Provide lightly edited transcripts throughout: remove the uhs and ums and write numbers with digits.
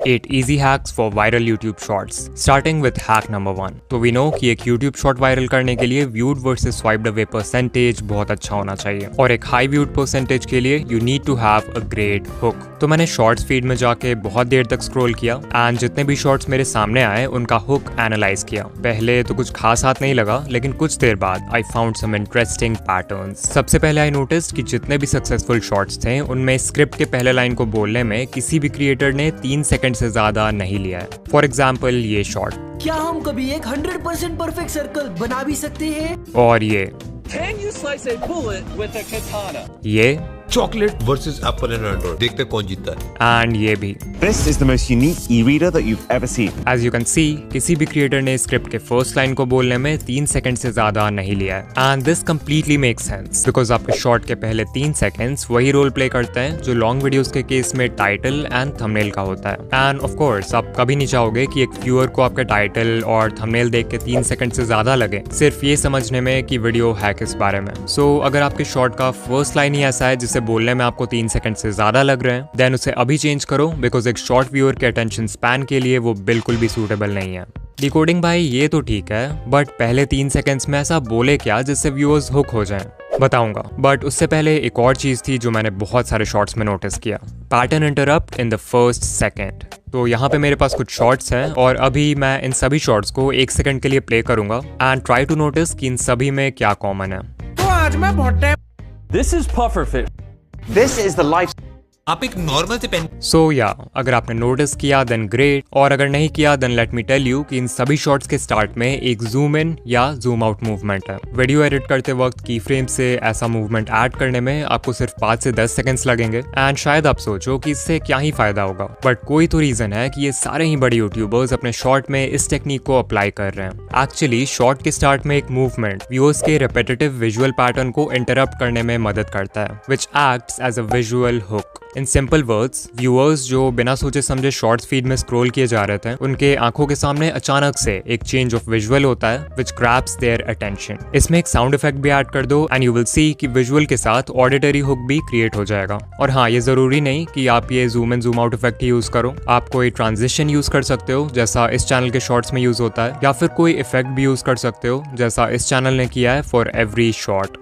8 easy hacks for viral YouTube shorts. Starting with hack number 1. तो we know कि एक YouTube short viral करने के लिए viewed versus swiped away percentage बहुत अच्छा होना चाहिए और एक high viewed percentage के लिए you need to have a great hook. तो मैंने shorts feed में जाके बहुत देर तक scroll किया and जितने भी shorts मेरे सामने आए उनका hook analyze किया. पहले तो कुछ खास हाथ नहीं लगा लेकिन कुछ देर बाद I found some interesting patterns. सबसे पहले I noticed कि जितने भी successful shorts थे उनमें स्क्रिप्ट के पहले लाइन को बोलने में किसी भी क्रिएटर ने 3 सेकंड से ज्यादा नहीं लिया है. फॉर एग्जाम्पल ये शॉर्ट. क्या हम कभी एक 100% परफेक्ट सर्कल बना भी सकते हैं? और ये. Can you slice a bullet with a katana? ये. Chocolate versus Apple and Android. देखते कौन जीतता है. एंड ये भी. This is the most unique e-reader that you've ever seen. As you can see, किसी भी क्रिएटर ने स्क्रिप्ट के फर्स्ट लाइन को बोलने में 3 सेकंड से ज्यादा नहीं लिया है. And this completely makes sense because आपके शॉर्ट के पहले 3 सेकंड्स वही रोल प्ले करते हैं जो लॉन्ग वीडियोस के केस में टाइटल एंड थंबनेल का होता है. एंड ऑफ कोर्स आप कभी नहीं चाहोगे कि एक व्यूअर को आपके टाइटल और थंबनेल देख के 3 सेकंड से ज्यादा लगे सिर्फ ये समझने में कि वीडियो है किस बारे में. सो अगर आपके शॉर्ट का फर्स्ट लाइन ही ऐसा है जिसे बोलने में आपको 3 सेकंड से ज्यादा लग रहे हैं देन उसे अभी चेंज करो बिकॉज एक शॉर्ट व्यूअर के अटेंशन स्पैन के लिए वो बिल्कुल भी सूटेबल नहीं है. डिकोडिंग भाई ये तो ठीक है बट पहले 3 सेकंड्स में ऐसा बोले क्या जिससे व्यूअर्स हुक हो जाएं. बताऊंगा बट उससे पहले एक और चीज थी जो मैंने बहुत सारे शॉर्ट्स में नोटिस किया. Pattern interrupt in the first second. तो यहाँ पे मेरे पास कुछ शॉर्ट्स हैं और अभी मैं इन सभी शॉर्ट्स को 1 सेकंड के लिए प्ले करूंगा एंड ट्राई टू नोटिस कि इन सभी में क्या कॉमन है. तो आज मैं बहुत time. This is pufferfish. This is the life. आप एक नॉर्मल से पेन. सो या अगर आपने नोटिस किया देन ग्रेट और अगर नहीं किया then let me tell you कि इन सभी शॉट्स के स्टार्ट में एक जूम इन या जूम आउट मूवमेंट है. वीडियो एडिट करते वक्त की फ्रेम से ऐसा मूवमेंट ऐड करने में आपको सिर्फ 5 से 10 सेकंड्स लगेंगे एंड शायद आप सोचो कि इससे क्या ही फायदा होगा बट कोई तो रीजन है कि ये सारे ही बड़े यूट्यूबर्स अपने शॉर्ट में इस टेक्निक को अप्लाई कर रहे हैं. एक्चुअली शॉर्ट के स्टार्ट में एक मूवमेंट व्यूअर्स के रिपीटेटिव विजुअल पैटर्न को इंटरप्ट करने में मदद करता है which acts as a visual hook. In simple words viewers जो बिना सोचे समझे शॉर्ट्स फीड में स्क्रॉल किए जा रहे थे उनके आंखों के सामने अचानक से एक चेंज ऑफ विजुअल होता है व्हिच ग्रैब्स देयर अटेंशन. इसमें एक साउंड इफेक्ट भी ऐड कर दो एंड यू विल सी कि विजुअल के साथ ऑडिटरी हुक भी क्रिएट हो जाएगा. और हाँ ये जरूरी नहीं कि आप ये zoom in zoom out effect he use करो. आप कोई ट्रांजिशन यूज कर सकते हो जैसा इस चैनल के शॉर्ट्स में यूज होता है या फिर कोई इफेक्ट भी यूज कर सकते हो जैसा इस चैनल ने किया है for every short.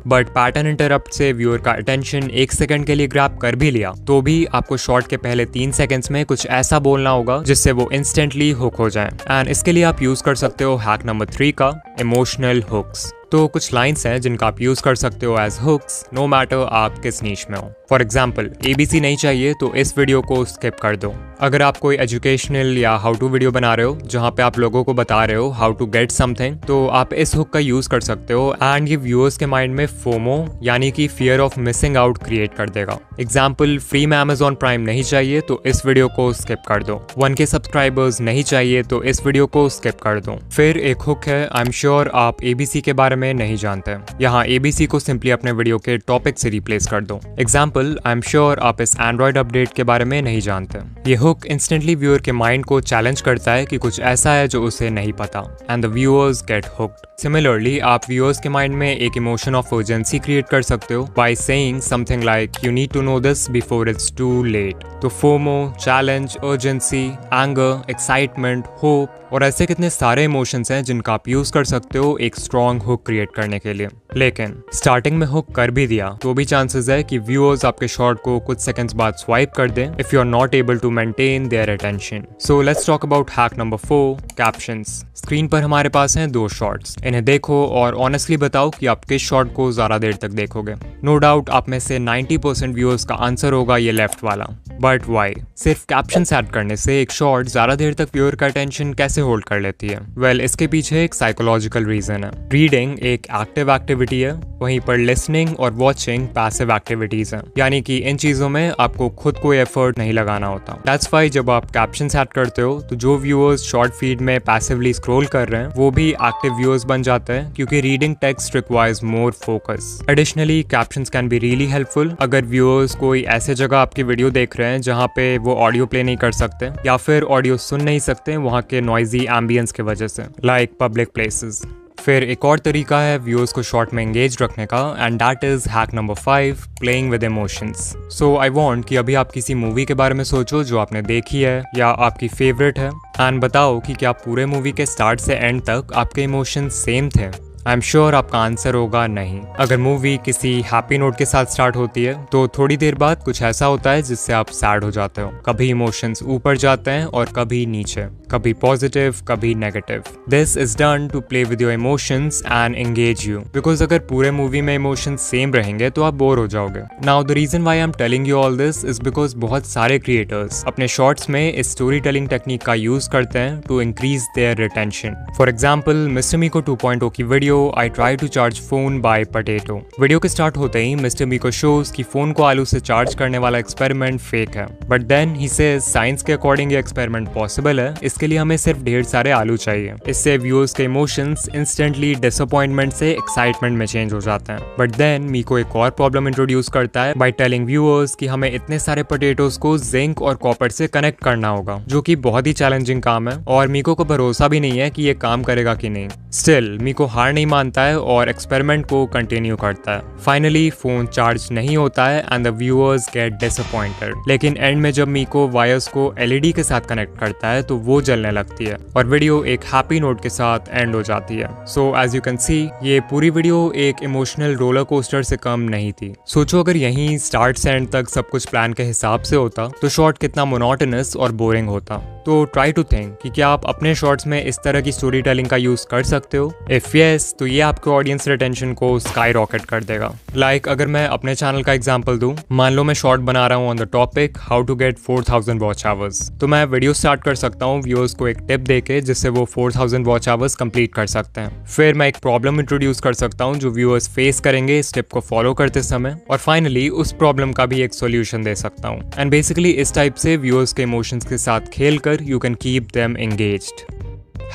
But pattern interrupt से व्यूअर का अटेंशन 1 सेकंड के लिए ग्रैब कर भी लिया तो भी आपको शॉर्ट के पहले 3 सेकंड्स में कुछ ऐसा बोलना होगा जिससे वो इंस्टेंटली हुक हो जाए. एंड इसके लिए आप यूज कर सकते हो हैक नंबर 3 का इमोशनल हुक्स. तो कुछ लाइंस हैं जिनका आप यूज कर सकते हो एज हुक्स नो मैटर आप किस नीश में हो. फॉर एग्जाम्पल ABC नहीं चाहिए तो इस वीडियो को स्किप कर दो. अगर आप कोई एजुकेशनल या हाउ टू वीडियो बना रहे हो जहाँ पे आप लोगों को बता रहे हो हाउ टू गेट समथिंग तो आप इस हुक का यूज कर सकते हो एंड ये व्यूअर्स के माइंड में फोमो यानी कि fear of missing out create कर देगा. एग्जाम्पल फ्री में Amazon प्राइम नहीं चाहिए तो इस वीडियो को स्किप कर दो. 1K सब्सक्राइबर्स नहीं चाहिए तो इस वीडियो को स्किप कर दो. फिर एक हुक है आई एम श्योर आप ABC के बारे में नहीं जानते. यहाँ ABC को सिंपली अपने वीडियो के टॉपिक से रिप्लेस कर दो. एग्जाम्पल आई एम श्योर आप इस एंड्रॉइड अपडेट के बारे में नहीं जानते. ये हुक इंस्टेंटली व्यूअर के माइंड को चैलेंज करता है कि कुछ ऐसा है जो उसे नहीं पता and the viewers get hooked. Similarly आप व्यूअर्स के माइंड में एक इमोशन ऑफ अर्जेंसी क्रिएट कर सकते हो by saying something like you need to know this before it's too late. तो FOMO, challenge, urgency, anger, excitement, hope और ऐसे कितने सारे इमोशंस हैं जिनका आप यूज कर सकते हो एक स्ट्रॉन्ग हुक क्रिएट करने के लिए. लेकिन स्टार्टिंग में हुक कर भी दिया तो भी चांसेस है कि व्यूअर्स आपके शॉर्ट को कुछ सेकंड्स बाद स्वाइप कर दें if you are not able to maintain their attention. So let's talk about hack number 4 captions. Screen पर हमारे पास हैं 2 शॉर्ट्स. इन्हें देखो और ऑनेस्टली बताओ कि आप किस शॉर्ट को ज्यादा देर तक देखोगे. नो डाउट आप में से 90% व्यूअर्स का आंसर होगा ये लेफ्ट वाला. But why? सिर्फ कैप्शंस ऐड करने से एक शॉर्ट ज्यादा देर तक व्यूअर का अटेंशन कैसे होल्ड कर लेती है? वेल इसके पीछे एक साइकोलॉजिकल रीजन है. रीडिंग एक एक्टिव एक्टिविटी है वहीं पर लिसनिंग और वॉचिंग पैसिव एक्टिविटीज हैं. यानी कि इन चीजों में आपको खुद कोई एफर्ट नहीं लगाना होता. दैट्स व्हाई जब आप कैप्शंस ऐड करते हो तो जो व्यूअर्स शॉर्ट फीड में पैसिवली स्क्रॉल कर रहे हैं वो भी एक्टिव व्यूअर्स बन जाते हैं क्योंकि reading text requires more focus. Additionally captions can be really helpful अगर व्यूअर्स कोई ऐसे जगह आपकी वीडियो देख रहे हैं जहाँ पे वो ऑडियो प्ले नहीं कर सकते या फिर ऑडियो सुन नहीं सकते वहाँ के नॉइजी एम्बियंस की वजह से लाइक पब्लिक प्लेसेस. फिर एक और तरीका है व्यूअर्स को शॉर्ट में एंगेज रखने का, and that is hack number 5, playing with emotions. So I want कि अभी आप किसी मूवी के बारे में सोचो जो आपने देखी है या आपकी फेवरेट है, एंड बताओ कि क्या पूरे मूवी के स्टार्ट से एंड तक आपके इमोशंस सेम थे। आई एम श्योर आपका आंसर होगा नहीं। अगर मूवी किसी हैप्पी नोट के साथ स्टार्ट होती है तो थोड़ी देर बाद कुछ ऐसा होता है जिससे आप सैड हो जाते हो। कभी इमोशंस ऊपर जाते हैं और कभी नीचे, कभी पॉजिटिव कभी negative. This is done to play with your emotions and engage you, because अगर पूरे मूवी में इमोशंस सेम रहेंगे तो आप बोर हो जाओगे। Now the reason why I am telling you all this is because बहुत सारे क्रिएटर्स अपने शॉर्ट्स में इस स्टोरी टेलिंग टेक्निक का यूज करते हैं to increase their retention. For example, mister Miko 2.0 की video I try to charge phone by potato. Video के स्टार्ट होते ही मिस्टर मीको शोज कि फोन को आलू से चार्ज करने वाला एक्सपेरिमेंट फेक है, but then he says science के अकॉर्डिंग ये एक्सपेरिमेंट पॉसिबल है, इसके लिए हमें सिर्फ ढेर सारे आलू चाहिए। इससे व्यूअर्स के इमोशंस इंस्टेंटली डिसअपॉइंटमेंट से एक्साइटमेंट में चेंज हो जाते हैं। बट देन मीको एक और प्रॉब्लम इंट्रोड्यूस करता है बाय टेलिंग व्यूअर्स कि हमें इतने सारे पोटैटोज को जिंक और कॉपर से कनेक्ट करना होगा, जो कि बहुत ही चैलेंजिंग काम है और मीको को भरोसा भी नहीं है कि ये काम करेगा कि नहीं। स्टिल मीको हार नहीं मानता है और एक्सपेरिमेंट को कंटिन्यू करता है। फाइनली फोन चार्ज नहीं होता है and the viewers get disappointed. लेकिन एंड में जब मीको वायर्स को एलईडी के साथ कनेक्ट करता है तो वो जलने लगती है और वीडियो एक हैप्पी नोट के साथ एंड हो जाती है। So as you can see, ये पूरी वीडियो एक इमोशनल रोलर कोस्टर से कम नहीं थी। सोचो अगर यहीं स्टार्ट से एंड तक सब कुछ प्लान के हिसाब से होता तो शॉर्ट कितना मोनोटोनस और बोरिंग होता। तो ट्राई टू थिंक कि क्या आप अपने शॉर्ट्स में इस तरह की स्टोरी टेलिंग का यूज कर सकते हो। इफ यस, तो ये आपके ऑडियंस रिटेंशन को स्काई रॉकेट कर देगा। लाइक अगर मैं अपने चैनल का एग्जांपल दूं, मान लो मैं शॉर्ट बना रहा हूं on the topic how to get 4000 watch hours, तो मैं वीडियो स्टार्ट कर सकता हूं व्यूअर्स को एक टिप देके जिससे वो 4000 वॉच आवर्स कंप्लीट कर सकते हैं। फिर मैं एक प्रॉब्लम इंट्रोड्यूस कर सकता हूं जो व्यूअर्स फेस करेंगे इस टिप को फॉलो करते समय, और फाइनली उस प्रॉब्लम का भी एक सोल्यूशन दे सकता हूं। एंड बेसिकली इस टाइप से व्यूअर्स के इमोशंस के साथ खेलकर you can keep them engaged.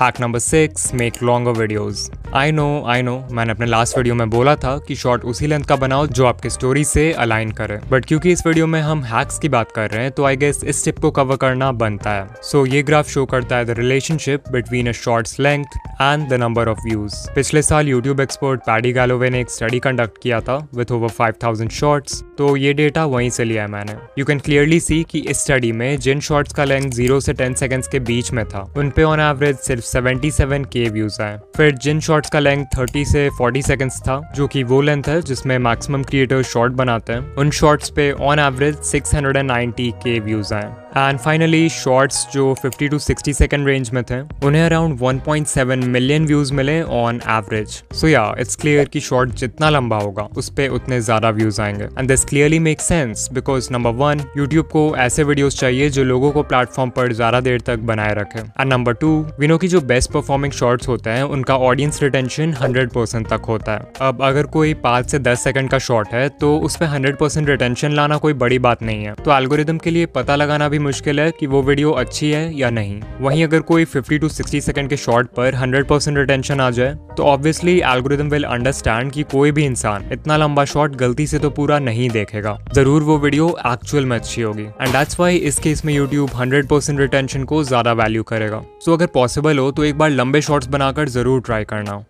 Hack number 6, make longer videos. I know मैंने अपने लास्ट वीडियो में बोला था कि शॉर्ट उसी लेंथ का बनाओ जो आपके स्टोरी से अलाइन करे, बट क्योंकि इस वीडियो में हम हैक्स की बात कर रहे हैं तो आई गेस इस टिप को कवर करना बनता है। सो ये ग्राफ शो करता है the relationship between a shorts length and the number of views. पिछले साल यूट्यूब एक्सपर्ट पैडी गैलोवे ने एक स्टडी कंडक्ट किया था विथ ओवर 5000 शॉर्ट्स, तो ये डेटा वहीं से लिया है मैंने। यू कैन क्लियरली सी कि इस स्टडी में जिन शॉर्ट्स का लेंथ 0 से 10 सेकंड्स के बीच में था उन पे ऑन एवरेज सिर्फ 77K व्यूज आए। फिर जिन शॉर्ट्स का लेंथ 30 से 40 सेकंड्स था, जो कि वो लेंथ है जिसमें मैक्सिमम क्रिएटर्स शॉर्ट बनाते हैं, उन शॉर्ट्स पे ऑन एवरेज 690K व्यूज आए। एंड फाइनली शॉर्ट्स जो 50 to 60 सेकंड रेंज में थे उन्हें अराउंड 1.7 मिलियन व्यूज मिले ऑन एवरेज। सो या इट्स क्लियर कि शॉर्ट जितना लंबा होगा उस पे उतने ज्यादा व्यूज आएंगे। And this clearly make sense because number 1, YouTube को ऐसे वीडियोस चाहिए जो लोगों को प्लेटफॉर्म पर ज्यादा देर तक बनाए रखे। एंड नंबर 2, वी नो कि जो बेस्ट परफॉर्मिंग शॉर्ट्स होते हैं उनका ऑडियंस रिटेंशन 100% तक होता है। अब अगर कोई 5 से 10 सेकंड का शॉर्ट है तो उसमें 100% रिटेंशन लाना कोई बड़ी बात नहीं है, तो एल्गोरिदम के लिए पता लगाना भी मुश्किल है कि वो वीडियो अच्छी है या नहीं। वहीं अगर कोई 50 to 60 सेकंड के शॉर्ट पर 100% रिटेंशन आ जाए तो ऑब्वियसली एल्गोरिदम विल अंडरस्टैंड कि कोई भी इंसान इतना लंबा शॉर्ट गलती से तो पूरा नहीं देखेगा, जरूर वो वीडियो एक्चुअल में अच्छी होगी। एंड दैट्स व्हाई इस केस में यूट्यूब 100% रिटेंशन को ज्यादा वैल्यू करेगा। सो अगर पॉसिबल हो तो एक बार लंबे शॉर्ट्स बनाकर जरूर ट्राई करना।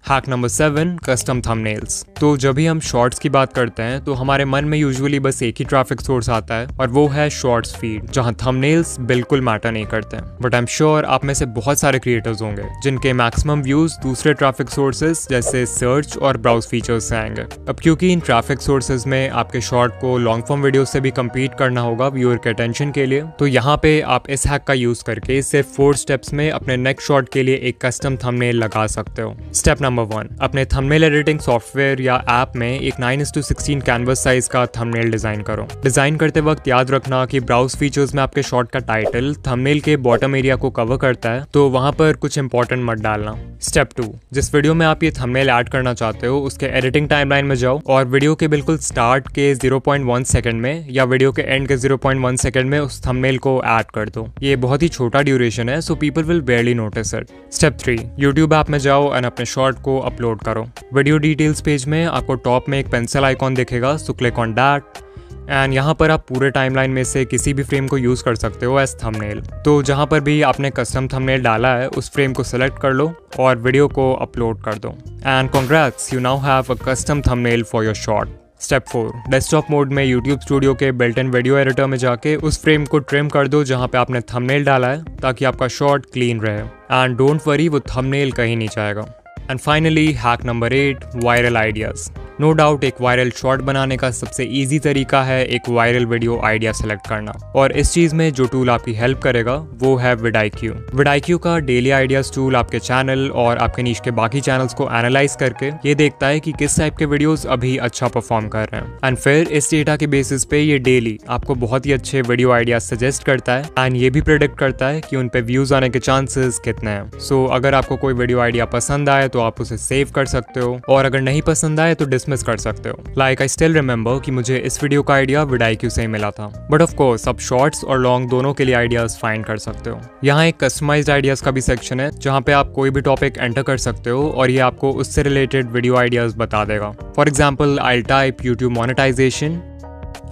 Hack number 7, custom thumbnails. तो जब भी हम शॉर्ट्स की बात करते हैं तो हमारे मन में यूजुअली बस एक ही ट्रैफिक सोर्स आता है और वो है शॉर्ट्स फीड, जहां थंबनेल्स बिल्कुल मैटर नहीं करते। बट आई एम श्योर आप में से बहुत सारे क्रिएटर्स होंगे जिनके मैक्सिमम व्यूज दूसरे ट्रैफिक सोर्सेज जैसे सर्च और ब्राउज फीचर्स से आएंगे। अब क्योंकि इन ट्रैफिक सोर्सेज में आपके शॉर्ट को लॉन्ग फॉर्म वीडियो से भी कम्पीट करना होगा व्यूअर के अटेंशन के लिए, तो यहाँ पे आप इस हैक का यूज करके सिर्फ 4 स्टेप्स में अपने नेक्स्ट शॉर्ट के लिए एक कस्टम थंबनेल लगा सकते हो। स्टेप नंबर 1, अपने थंबनेल एडिटिंग सॉफ्टवेयर या ऐप में एक 9:16 कैनवस साइज का थंबनेल डिजाइन करो। डिजाइन करते वक्त याद रखना कि ब्राउज फीचर्स में आपके शॉर्ट का टाइटल थंबनेल के बॉटम एरिया को कवर करता है, तो वहां पर कुछ इंपॉर्टेंट मत डालना। स्टेप 2, जिस वीडियो में आप ये थंबनेल ऐड करना चाहते हो उसके एडिटिंग टाइमलाइन में जाओ और वीडियो के बिल्कुल स्टार्ट के 0.1 सेकंड में या वीडियो के एंड के 0.1 सेकंड में उस थंबनेल को ऐड कर दो। ये बहुत ही छोटा ड्यूरेशन है, so people will बेयरली notice it. Step 3, YouTube app में जाओ और अपने शॉर्ट को अपलोड करो। वीडियो डिटेल्स पेज में आपको टॉप में एक पेंसिल आइकॉन दिखेगा, so click on that and यहाँ पर आप पूरे टाइमलाइन में से किसी भी फ्रेम को यूज कर सकते हो एज थंबनेल। तो जहाँ पर भी आपने कस्टम थंबनेल डाला है उस फ्रेम को सिलेक्ट कर लो और वीडियो को अपलोड कर दो। And congrats, you now have a custom thumbnail for your short. Step 4, desktop mode में YouTube स्टूडियो के बिल्ट इन वीडियो एडिटर में जाके उस फ्रेम को ट्रिम कर दो जहाँ पे आपने थंबनेल डाला है, ताकि आपका शॉट क्लीन रहे। एंड डोंट वरी, वो थंबनेल कहीं नहीं जाएगा। And finally hack number 8, viral ideas. No doubt एक वायरल शॉट बनाने का सबसे इजी तरीका है एक वायरल वीडियो आइडिया सेलेक्ट करना, और इस चीज में जो टूल आपकी हेल्प करेगा वो है vidIQ। vidIQ का डेली आइडियाज टूल आपके चैनल और आपके नीश के बाकी चैनल्स को एनालाइज करके ये देखता है कि किस टाइप के वीडियोस अभी अच्छा परफॉर्म कर रहे हैं, एंड फिर इस डेटा के बेसिस पे ये डेली आपको बहुत ही अच्छे वीडियो आइडियाज सजेस्ट करता है, एंड ये भी प्रेडिक्ट करता है कि उन पे व्यूज आने के चांसेस कितने हैं। सो अगर आपको कोई वीडियो आइडिया पसंद आए तो आप उसे सेव कर सकते हो, और अगर नहीं पसंद आए तो डिसमिस कर सकते हो। लाइक आई स्टिल रिमेंबर कि मुझे इस वीडियो का आइडिया vidIQ से ही मिला था, बट ऑफ कोर्स आप शॉर्ट्स और लॉन्ग दोनों के लिए आइडियाज फाइंड कर सकते हो। यहाँ एक कस्टमाइज्ड आइडियाज का भी सेक्शन है जहाँ पे आप कोई भी टॉपिक एंटर कर सकते हो और ये आपको उससे रिलेटेड वीडियो आइडियाज बता देगा। For example I type YouTube monetisation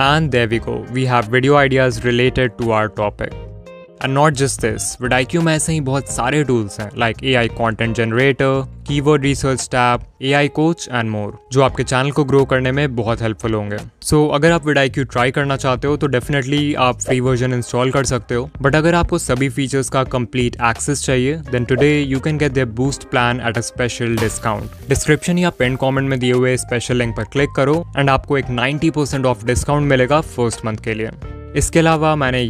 and there we go, we have video ideas related to our topic. And not just this, vidIQ में ऐसे ही बहुत सारे टूल्स हैं like AI content generator, keyword research tab, AI coach and more, जो आपके channel को grow करने में बहुत हेल्पफुल होंगे। सो अगर आप vidIQ ट्राई करना चाहते हो तो डेफिनेटली आप फ्री वर्जन इंस्टॉल कर सकते हो, बट अगर आपको सभी फीचर्स का कंप्लीट एक्सेस चाहिए then today you can get their boost plan at a special discount. Description या पिन कमेंट में दिए हुए स्पेशल लिंक पर क्लिक करो एंड आपको एक 90% ऑफ डिस्काउंट मिलेगा फर्स्ट मंथ के लिए। इसके अलावा मैंने